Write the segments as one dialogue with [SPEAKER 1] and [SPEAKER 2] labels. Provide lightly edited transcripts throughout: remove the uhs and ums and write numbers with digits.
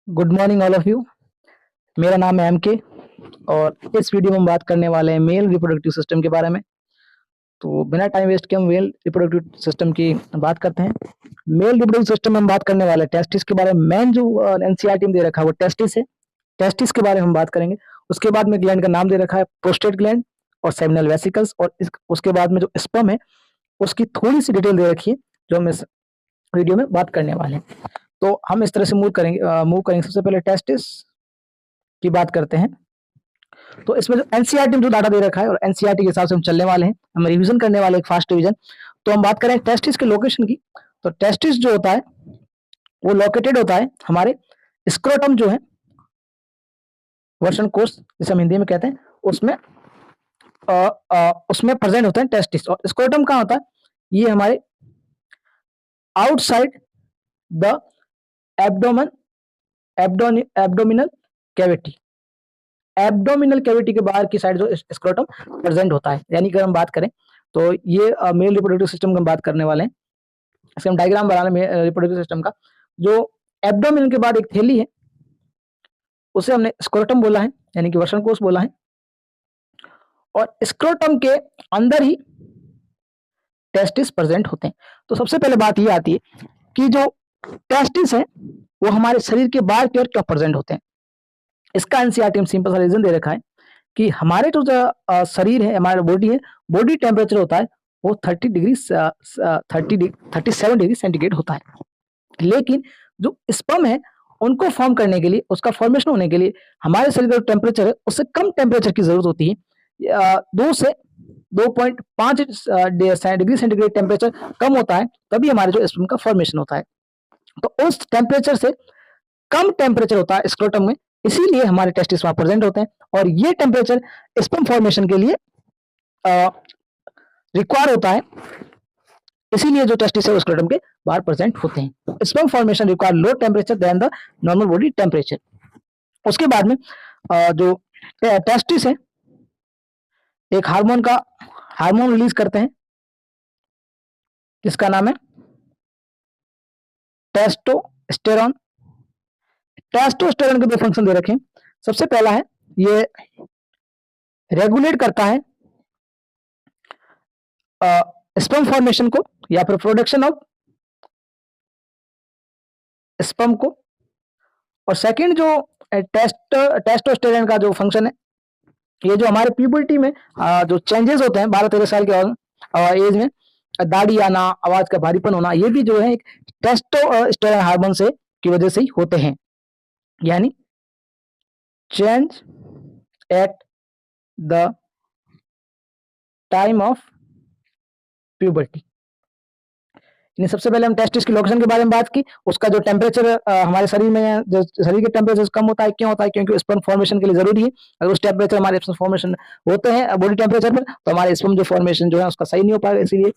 [SPEAKER 1] Good morning all of you. मेरा नाम है एम के और इस वीडियो में हम बात करने वाले हैं मेल रिप्रोडक्टिव सिस्टम के बारे में। तो बिना टाइम वेस्ट के हम मेल रिप्रोडक्टिव सिस्टम की बात करते हैं। मेल रिप्रोडक्टिव सिस्टम में हम बात करने वाले हैं टेस्टिस के बारे में। मेन जो एनसीईआरटी में दे रखा है वो टेस्टिस है। टेस्टिस के बारे में हम बात करेंगे। उसके बाद में ग्लैंड का नाम दे रखा है प्रोस्टेट ग्लैंड और सेमिनल वेसिकल्स, और उसके बाद में जो स्पर्म है उसकी थोड़ी सी डिटेल दे रखी है जो हम इस वीडियो में बात करने वाले हैं। तो हम इस तरह से मूव करेंगे। सबसे पहले टेस्टिस की बात करते हैं। तो इसमें जो एनसीईआरटी में जो डाटा दे रखा है और एनसीईआरटी के हिसाब से हम चलने वाले हैं, हम रिवीजन करने वाले एक फास्ट रिवीजन। तो हम बात करें टेस्टिस के लोकेशन की। तो टेस्टिस जो होता है वो लोकेटेड होता है हमारे स्क्रोटम जो है, वर्षण कोष जिसे हम हिंदी में कहते हैं, उसमें प्रेजेंट होते हैं टेस्टिस। और स्क्रोटम कहाँ होता है? ये हमारे outside the abdominal cavity, abdominal cavity के बाहर की साइड जो स्क्रोटम प्रेजेंट होता है। यानी कि अगर हम बात करें तो ये मेल रिप्रोडक्टिव सिस्टम की हम बात करने वाले हैं। इसका हम डायग्राम बना रहे हैं रिप्रोडक्टिव सिस्टम का। जो एब्डोमिनल के बाद एक थैली है उसे हमने स्क्रोटम बोला है, यानी कि वृषण कोष बोला है। और स्क्रोटम के अंदर ही टेस्टिस प्रेजेंट होते हैं। तो सबसे पहले बात ये आती है कि जो टेस्टिस है वो हमारे शरीर के बाहर की ओर क्यों प्रेजेंट होते हैं। इसका एनसीईआरटी में सिंपल सा रीजन दे रखा है कि हमारे जो शरीर है, हमारा बॉडी है, बॉडी टेम्परेचर होता है वो 37 डिग्री सेंटीग्रेड होता है। लेकिन जो स्पर्म है उनको फॉर्म करने के लिए, उसका फॉर्मेशन होने के लिए हमारे शरीर का जो टेम्परेचर है उससे कम टेम्परेचर की जरूरत होती है। 2 से 2.5 डिग्री सेंटीग्रेड टेम्परेचर कम होता है तभी हमारे जो स्पर्म का फॉर्मेशन होता है। तो उस टेम्परेचर से कम टेम्परेचर होता है स्क्रोटम में, इसीलिए हमारे टेस्टिस वहां प्रेजेंट होते हैं। और ये टेम्परेचर स्पर्म फॉर्मेशन के लिए रिक्वायर होता है, इसीलिए जो टेस्टिस है वो स्क्रोटम के बाहर प्रेजेंट होते हैं। Sperm formation require low temperature than the normal body temperature. उसके बाद में जो टेस्टिस है एक हार्मोन रिलीज करते हैं जिसका नाम है टेस्टोस्टेरोन। टेस्टोस्टेरोन के 2 फंक्शन दे रखे हैं। सबसे पहला है ये रेगुलेट करता है स्पर्म फॉर्मेशन को या फिर प्रोडक्शन ऑफ स्पर्म को। और सेकंड जो टेस्टोस्टेरोन का जो फंक्शन है, ये जो हमारे प्यूबर्टी में जो चेंजेस होते हैं 12-13 साल के एज में, दाढ़ी आना, आवाज का भारीपन होना, ये भी जो है एक टेस्टोस्टेरोन हार्मोन से की वजह से ही होते हैं। यानी change at the time of puberty. सबसे पहले हम टेस्टिस की लोकेशन के बारे में बात की। उसका जो टेम्परेचर हमारे शरीर में, जो शरीर के टेम्परेचर कम होता है, क्यों होता है? क्योंकि स्पर्म फॉर्मेशन के लिए जरूरी है। अगर उस टेम्परेचर हमारे स्पर्म फॉर्मेशन होते हैं बॉडी टेम्परेचर पर, तो हमारे स्पर्म जो फॉर्मेशन जो है उसका सही नहीं हो पाएगा। इसीलिए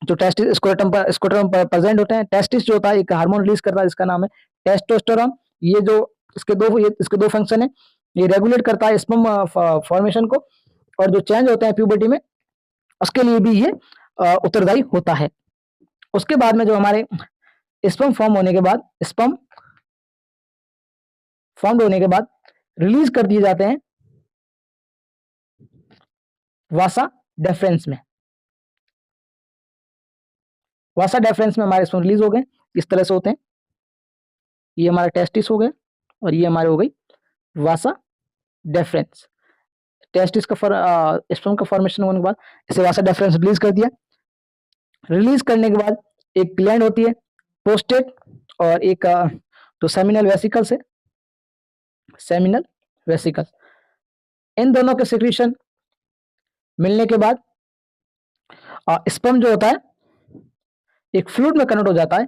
[SPEAKER 1] जो टेस्टिस स्क्रोटम पर प्रेजेंट होते हैं। टेस्टिस जो होता है एक हार्मोन रिलीज करता है जिसका नाम है टेस्टोस्टेरोन। ये जो इसके दो फंक्शन है, ये रेगुलेट करता है स्पर्म फॉर्मेशन को, और जो चेंज होते हैं प्यूबर्टी में उसके लिए भी ये उत्तरदायी होता है। उसके बाद में जो हमारे स्पर्म फॉर्म होने के बाद रिलीज कर दिए जाते हैं वासा डेफरेंस में। वासा डेफरेंस में हमारे स्पर्म रिलीज हो गए, इस तरह से होते हैं। ये हमारा टेस्टिस हो गए और ये हमारे हो गई वासा डेफरेंस। टेस्टिस का स्पर्म का फॉर्मेशन होने के बाद इसे वासा डेफरेंस रिलीज कर दिया। रिलीज करने के बाद एक ग्लैंड होती है प्रोस्टेट, और एक जो सेमिनल वेसिकल्स है, सेमिनल वेसिकल्स। इन दोनों के सिक्रीशन मिलने के बाद स्पर्म जो होता है एक फ्लूइड में कन्वर्ट हो जाता है।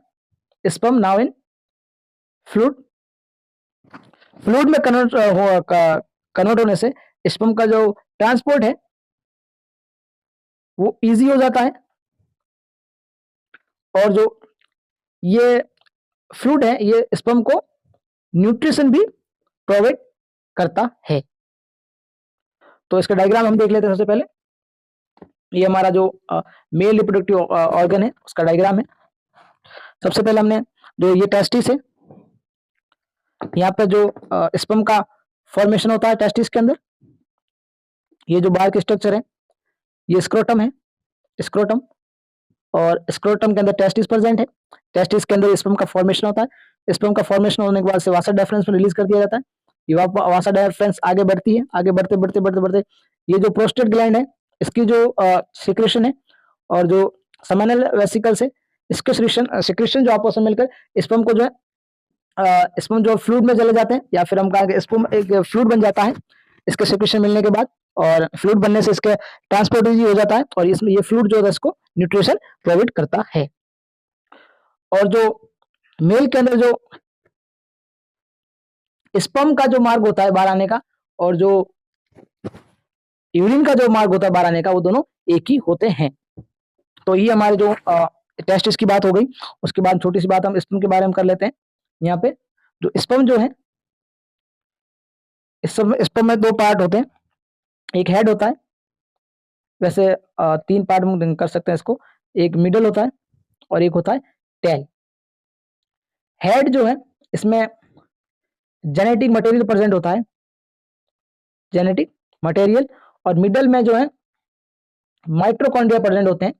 [SPEAKER 1] स्पर्म नाउ इन फ्लूइड में कन्वर्ट होने से स्पर्म का जो ट्रांसपोर्ट है वो इजी हो जाता है, और जो ये फ्लूइड है ये स्पर्म को न्यूट्रिशन भी प्रोवाइड करता है। तो इसका डायग्राम हम देख लेते हैं। सबसे पहले ये हमारा जो मेल रिप्रोडक्टिव ऑर्गन है उसका डायग्राम है। सबसे पहले हमने जो ये टेस्टिस है, यहाँ पे जो स्पर्म का फॉर्मेशन होता है टेस्टिस के अंदर, ये जो बाहर के स्ट्रक्चर है ये स्क्रोटम है, स्क्रोटम, और स्क्रोटम के अंदर टेस्टिस प्रेजेंट है। टेस्टिस के अंदर स्पर्म का फॉर्मेशन होता है। स्पर्म का फॉर्मेशन होने के बाद से वासा डिफरेंस में रिलीज कर दिया जाता है। ये वासा डिफरेंस आगे बढ़ती है, आगे बढ़ते बढ़ते बढ़ते बढ़ते ये जो प्रोस्टेट ग्लैंड है इसकी जो सिक्रेशन है और जो सेमिनल वेसिकल्स है इसके सिक्रेशन जो आपस में मिलकर स्पर्म को जो है स्पर्म जो फ्लूइड में चले जाते हैं, या फिर हम कहें स्पर्म एक फ्लूइड बन जाता है इसके सिक्रेशन मिलने के बाद, और फ्लूइड बनने से इसके ट्रांसपोर्ट इजी हो जाता है और इसमें ये फ्लूइड जो है इसको न्यूट्रिशन प्रोवाइड करता है। और जो मेल के अंदर जो स्पर्म का जो मार्ग होता है बाहर आने का और जो यूरिन का जो मार्ग होता है बाहर आने का, वो दोनों एक ही होते हैं। तो ये हमारे जो टेस्टिस की बात हो गई। उसके बाद छोटी सी बात हम स्पर्म के बारे में कर लेते हैं। यहाँ पे जो स्पर्म जो है, स्पर्म में दो पार्ट होते हैं, एक हेड होता है, वैसे तीन पार्ट में कर सकते हैं इसको, एक मिडल होता है और एक होता है टेल। हेड जो है इसमें जेनेटिक मटेरियल प्रेजेंट होता है, जेनेटिक मटेरियल, और मिडल में जो है माइटोकॉन्ड्रिया प्रेजेंट होते हैं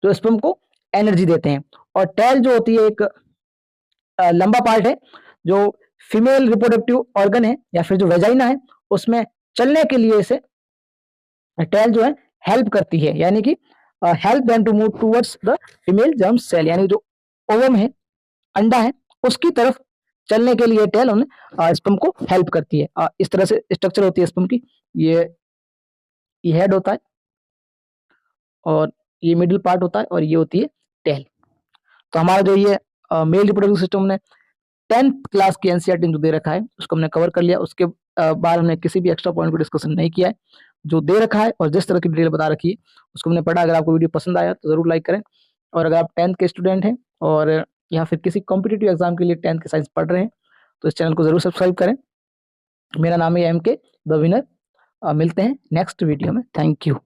[SPEAKER 1] जो स्पर्म को एनर्जी देते हैं। और टेल जो होती है एक लंबा पार्ट है जो फीमेल रिप्रोडक्टिव ऑर्गन है या फिर जो वेजाइना है उसमें चलने के लिए इसे टेल जो है हेल्प करती है, यानी कि help them to move towards the female germ cell, यानी जो ओवम है, अंडा है, उसकी तरफ चलने के लिए टेल उन्हें स्पर्म को हेल्प करती है। इस तरह से स्ट्रक्चर होती है स्पर्म की। ये हेड होता है और ये मिडिल पार्ट होता है और ये होती है टेल। तो हमारा जो ये मेल रिप्रोडक्टिव सिस्टम ने 10th क्लास की एनसीईआरटी में जो दे रखा है उसको हमने कवर कर लिया। उसके बाद हमने किसी भी एक्स्ट्रा पॉइंट को डिस्कशन नहीं किया है। जो दे रखा है और जिस तरह की डिटेल बता रखी है उसको हमने पढ़ा। अगर आपको वीडियो पसंद आया तो जरूर लाइक करें, और अगर आप 10th के स्टूडेंट हैं और या फिर किसी कॉम्पिटिटिव एग्जाम के लिए 10th के साइंस पढ़ रहे हैं तो इस चैनल को जरूर सब्सक्राइब करें। मेरा नाम है MK द विनर। मिलते हैं नेक्स्ट वीडियो में। Thank you.